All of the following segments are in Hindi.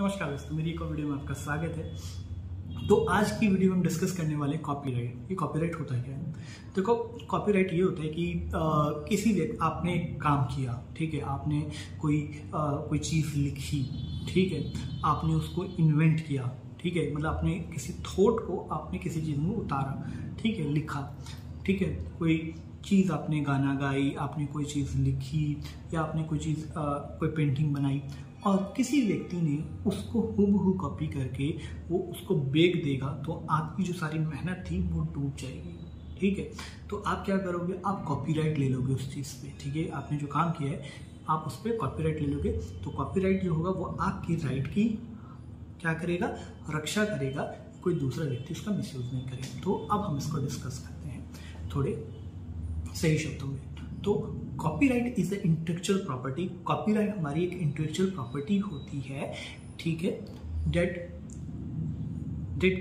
नमस्कार दोस्तों, मेरी एक और वीडियो में आपका स्वागत है। तो आज की वीडियो में हम डिस्कस करने वाले कॉपीराइट। ये कॉपीराइट होता है क्या है? देखो, कॉपीराइट ये होता है कि किसी व्यक्ति आपने काम किया, ठीक है, आपने कोई चीज़ लिखी, ठीक है, आपने उसको इन्वेंट किया, ठीक है, मतलब आपने किसी थॉट को आपने किसी चीज़ में उतारा, ठीक है, लिखा, ठीक है, कोई चीज़ आपने गाना गाई, आपने कोई चीज़ लिखी या आपने कोई चीज़ कोई पेंटिंग बनाई और किसी व्यक्ति ने उसको हूबहू कॉपी करके वो उसको बेच देगा, तो आपकी जो सारी मेहनत थी वो डूब जाएगी। ठीक है, तो आप क्या करोगे? आप कॉपीराइट ले लोगे उस चीज़ पे। ठीक है, आपने जो काम किया है आप उस पर कॉपीराइट ले लोगे, तो कॉपीराइट जो होगा वो आपकी राइट की क्या करेगा? रक्षा करेगा, कोई दूसरा व्यक्ति उसका मिसयूज नहीं करेगा। तो अब हम इसको डिस्कस करते हैं थोड़े सही शब्दों में। तो copyright is the intellectual property. Copyright हमारी एक इंटेलेक्चुअल प्रॉपर्टी होती है, ठीक है, डेट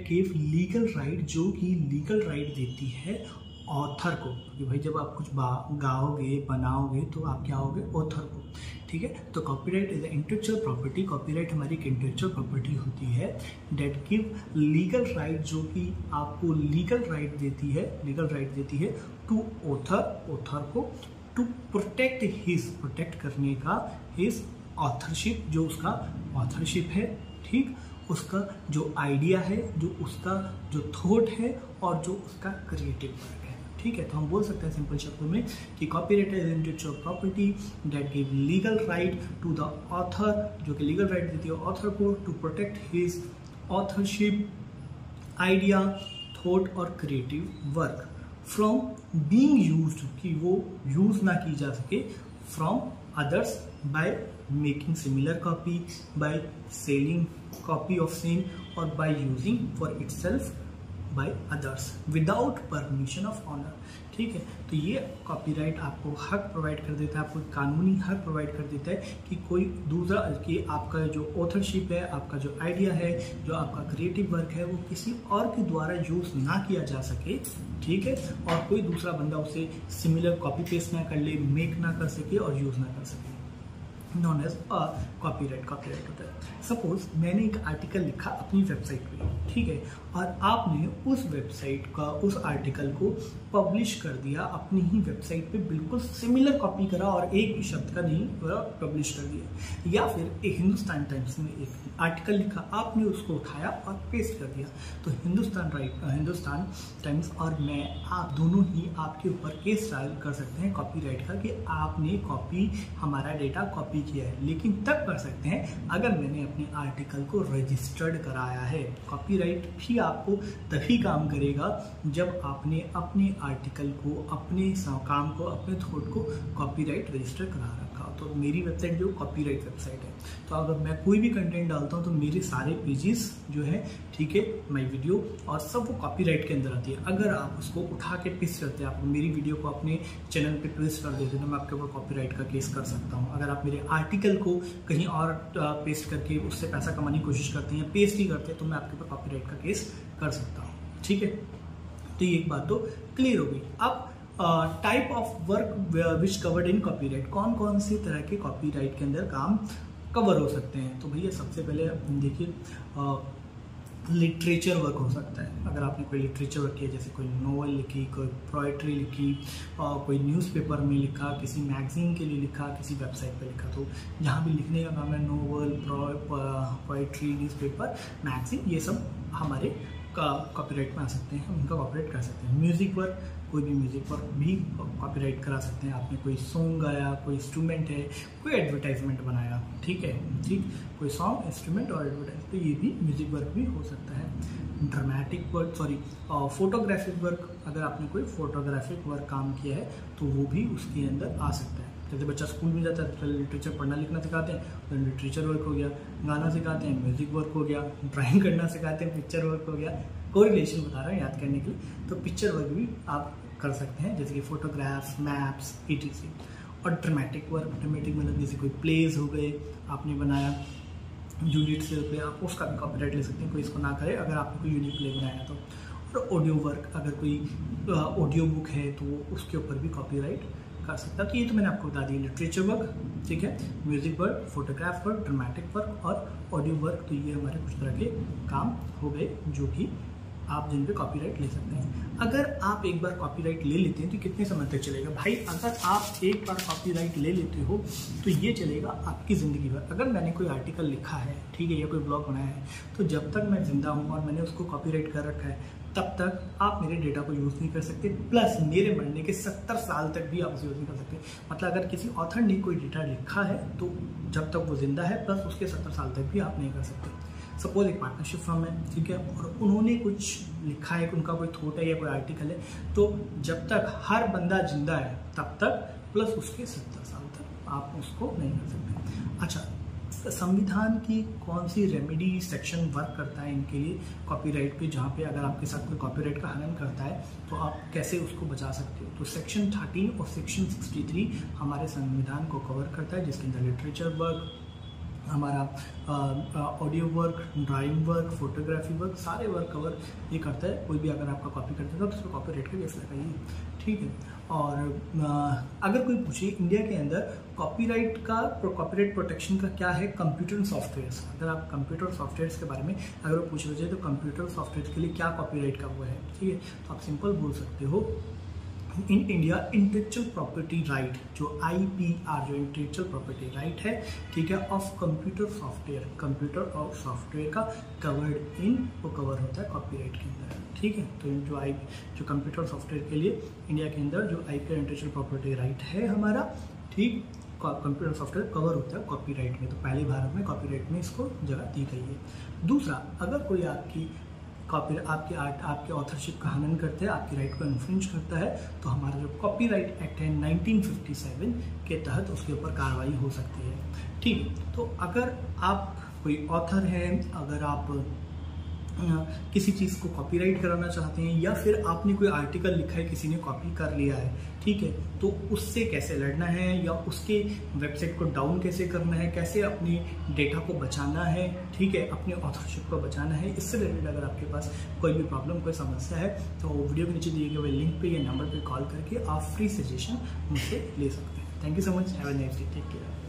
गिव लीगल राइट, जो कि लीगल राइट देती है ऑथर को। क्योंकि भाई जब आप कुछ गाओगे, बनाओगे, तो आप क्या होगे? ऑथर को। ठीक है, तो copyright is the intellectual property. Copyright हमारी एक इंटेलेक्चुअल प्रॉपर्टी होती है डेट गिव लीगल राइट, जो कि आपको लीगल राइट देती है टू ऑथर को टू प्रोटेक्ट हिज, प्रोटेक्ट करने का हिज ऑथरशिप, जो उसका ऑथरशिप है, ठीक, उसका जो आइडिया है, जो उसका जो थॉट है और जो उसका क्रिएटिव वर्क है। ठीक है, तो हम बोल सकते हैं सिंपल शब्दों में कि copyright is intellectual property that give legal right to the author, जो कि लीगल राइट देती है ऑथर को to protect his authorship, idea, thought और creative work from being used, कि वो यूज ना की जा सके, from others by making similar copy, by selling copy of same और by using for itself by others without permission of owner. ठीक है, तो ये कॉपीराइट आपको हक प्रोवाइड कर देता है, आपको कानूनी हक प्रोवाइड कर देता है कि कोई दूसरा, कि आपका जो ऑथरशिप है, आपका जो आइडिया है, जो आपका क्रिएटिव वर्क है, वो किसी और के द्वारा यूज ना किया जा सके। ठीक है, और कोई दूसरा बंदा उसे सिमिलर कॉपी पेस्ट ना कर ले, मेक ना कर सके और यूज ना कर सके, नॉन एज कॉपीराइट होता है। सपोज मैंने एक आर्टिकल लिखा अपनी वेबसाइट पे, ठीक है, और आपने उस वेबसाइट का उस आर्टिकल को पब्लिश कर दिया अपनी ही वेबसाइट पे, बिल्कुल सिमिलर कॉपी करा और एक भी शब्द का नहीं पब्लिश कर दिया। या फिर एक हिंदुस्तान टाइम्स में एक आर्टिकल लिखा, आपने उसको उठाया और पेस्ट कर दिया, तो हिंदुस्तान टाइम्स और मैं, आप दोनों ही आपके ऊपर केस फाइल कर सकते हैं कॉपीराइट का, कि आपने हमारा डेटा कॉपी किया है। लेकिन तब कर सकते हैं अगर मैंने अपने आर्टिकल को रजिस्टर्ड कराया है। कॉपीराइट भी आपको तभी काम करेगा जब आपने अपने आर्टिकल को, अपने काम को, अपने थॉट को कॉपीराइट रजिस्टर करा रखा। तो मेरी वेबसाइट जो कॉपीराइट वेबसाइट है, तो अगर मैं कोई भी कंटेंट डालता हूँ तो मेरे सारे पेजेस जो है, ठीक है, माई वीडियो और सब वो कॉपीराइट के अंदर आती है। अगर आप उसको उठा के पेस्ट करते हैं, आप मेरी वीडियो को अपने चैनल पे पेस्ट कर देते हैं, तो मैं आपके ऊपर कॉपीराइट का केस कर सकता हूँ। अगर आप मेरे आर्टिकल को कहीं और पेस्ट करके उससे पैसा कमाने की कोशिश करते हैं, पेस्ट ही करते हैं, तो मैं आपके ऊपर कॉपीराइट का केस कर सकता हूँ। ठीक है, तो ये एक बात तो क्लियर हो गई। अब type of work which covered in copyright, कौन कौन सी तरह के कॉपीराइट के अंदर काम कवर हो सकते हैं? तो भैया सबसे पहले देखिए, लिटरेचर वर्क हो सकता है। अगर आपने कोई लिटरेचर वर्क किया, जैसे कोई नोवेल लिखी, कोई पोएट्री लिखी, कोई न्यूज़पेपर में लिखा, किसी मैगजीन के लिए लिखा, किसी वेबसाइट पे लिखा, तो जहाँ भी लिखने का काम है, नोवेल, पोएट्री, न्यूज़पेपर, मैगजीन, ये सब हमारे कॉपीराइट में आ सकते हैं, हम उनका कॉपीराइट कर सकते हैं। म्यूज़िक वर्क, कोई भी म्यूज़िक वर्क भी कॉपीराइट करा सकते हैं। आपने कोई सॉन्ग गाया, कोई इंस्ट्रूमेंट है, कोई एडवर्टाइजमेंट बनाया, ठीक है, ठीक, कोई सॉन्ग, इंस्ट्रूमेंट और एडवर्टाइज, तो ये भी म्यूज़िक वर्क भी हो सकता है। ड्रामेटिक वर्क, फोटोग्राफिक वर्क, अगर आपने कोई फोटोग्राफिक वर्क काम किया है तो वो भी उसके अंदर आ सकता है। जैसे बच्चा स्कूल में जाता है तो पहले लिटरेचर पढ़ना लिखना सिखाते हैं, तो लिटरेचर वर्क हो गया, गाना सिखाते हैं, म्यूजिक वर्क हो गया, ड्राइंग करना सिखाते हैं, पिक्चर वर्क हो गया। कोई रिलेशन बता रहा है याद करने के लिए, तो पिक्चर वर्क भी आप कर सकते हैं, जैसे कि फोटोग्राफ्स, मैप्स, etc। और ड्रामेटिक वर्क, ड्रामेटिक मतलब जैसे कोई प्लेज हो गए, आपने बनाया यूनिट से पे, आप उसका भी कॉपीराइट ले सकते हैं, कोई इसको ना करे अगर आपने कोई यूनिक प्ले बनाया तो। और ऑडियो वर्क, अगर कोई ऑडियो बुक है तो उसके ऊपर भी कॉपीराइट कर सकता है। तो ये तो मैंने आपको बता दी, लिटरेचर वर्क, ठीक है, music work, photograph work, dramatic work और ऑडियो वर्क। तो ये हमारे कुछ तरह के काम हो गए जो कि आप जिन पे कॉपीराइट ले सकते हैं। अगर आप एक बार कॉपीराइट ले लेते हैं तो कितने समय तक चलेगा भाई? अगर आप एक बार कॉपीराइट ले लेते हो तो ये चलेगा आपकी ज़िंदगी भर। अगर मैंने कोई आर्टिकल लिखा है, ठीक है, या कोई ब्लॉग बनाया है, तो जब तक मैं जिंदा हूँ और मैंने उसको कॉपीराइट कर रखा है तब तक आप मेरे डेटा को यूज़ नहीं कर सकते। प्लस मेरे मरने के 70 साल तक भी आप उसे यूज़ नहीं कर सकते। मतलब अगर किसी ऑथर ने कोई डेटा लिखा है तो जब तक वो जिंदा है प्लस उसके 70 साल तक भी आप नहीं कर सकते। सपोज एक पार्टनरशिप फर्म है, ठीक है, और उन्होंने कुछ लिखा है, उनका कोई थॉट है या कोई आर्टिकल है, तो जब तक हर बंदा जिंदा है तब तक प्लस उसके 70 साल तक आप उसको नहीं कर सकते। अच्छा, संविधान की कौन सी रेमेडी सेक्शन वर्क करता है इनके लिए कॉपीराइट पे, जहाँ पे अगर आपके साथ कोई कॉपीराइट का हनन करता है तो आप कैसे उसको बचा सकते हो? तो सेक्शन 13 और सेक्शन 63 हमारे संविधान को कवर करता है, जिसके अंदर लिटरेचर वर्क, हमारा audio work, drawing work, photography work, सारे वर्क कवर ये करता है। कोई भी अगर आपका कॉपी करता है तो उसको कॉपीराइट का केस लगाइए, ठीक है। और अगर कोई पूछे इंडिया के अंदर कॉपीराइट प्रोटेक्शन का क्या है कंप्यूटर सॉफ्टवेयर्स, अगर आप कंप्यूटर सॉफ्टवेयर्स के बारे में अगर वो पूछ रहे तो कंप्यूटर सॉफ्टवेयर के लिए क्या कॉपीराइट का वो है, ठीक है, तो आप सिंपल बोल सकते हो in India intellectual property right, जो IPR, जो इंटेलेक्चुअल प्रॉपर्टी राइट है, ठीक है, ऑफ कंप्यूटर सॉफ्टवेयर, कंप्यूटर और सॉफ्टवेयर का कवर्ड इन, वो कवर होता है कॉपीराइट के अंदर, ठीक है। तो जो कंप्यूटर सॉफ्टवेयर के लिए इंडिया के अंदर जो IPR इंटेलेक्चुअल प्रॉपर्टी राइट है हमारा, ठीक, कंप्यूटर सॉफ्टवेयर कवर होता है कॉपीराइट में। तो पहले भारत में कॉपीराइट में इसको जगह दी गई है। दूसरा, अगर कोई आपके ऑथरशिप का हनन करते हैं, आपकी राइट को इन्फ्रिंज करता है, तो हमारा जो कॉपीराइट एक्ट है 1957 के तहत उसके ऊपर कार्रवाई हो सकती है, ठीक। तो अगर आप कोई ऑथर हैं, अगर आप किसी चीज़ को कॉपीराइट कराना चाहते हैं या फिर आपने कोई आर्टिकल लिखा है, किसी ने कॉपी कर लिया है, ठीक है, तो उससे कैसे लड़ना है या उसके वेबसाइट को डाउन कैसे करना है, कैसे अपने डेटा को बचाना है, ठीक है, अपने ऑथरशिप को बचाना है, इससे रिलेटेड अगर आपके पास कोई भी प्रॉब्लम, कोई समस्या है तो वीडियो के नीचे दिए गए लिंक पे या नंबर पे कॉल करके आप फ्री सजेशन मुझसे ले सकते हैं। Thank you so much, have a nice day, take care.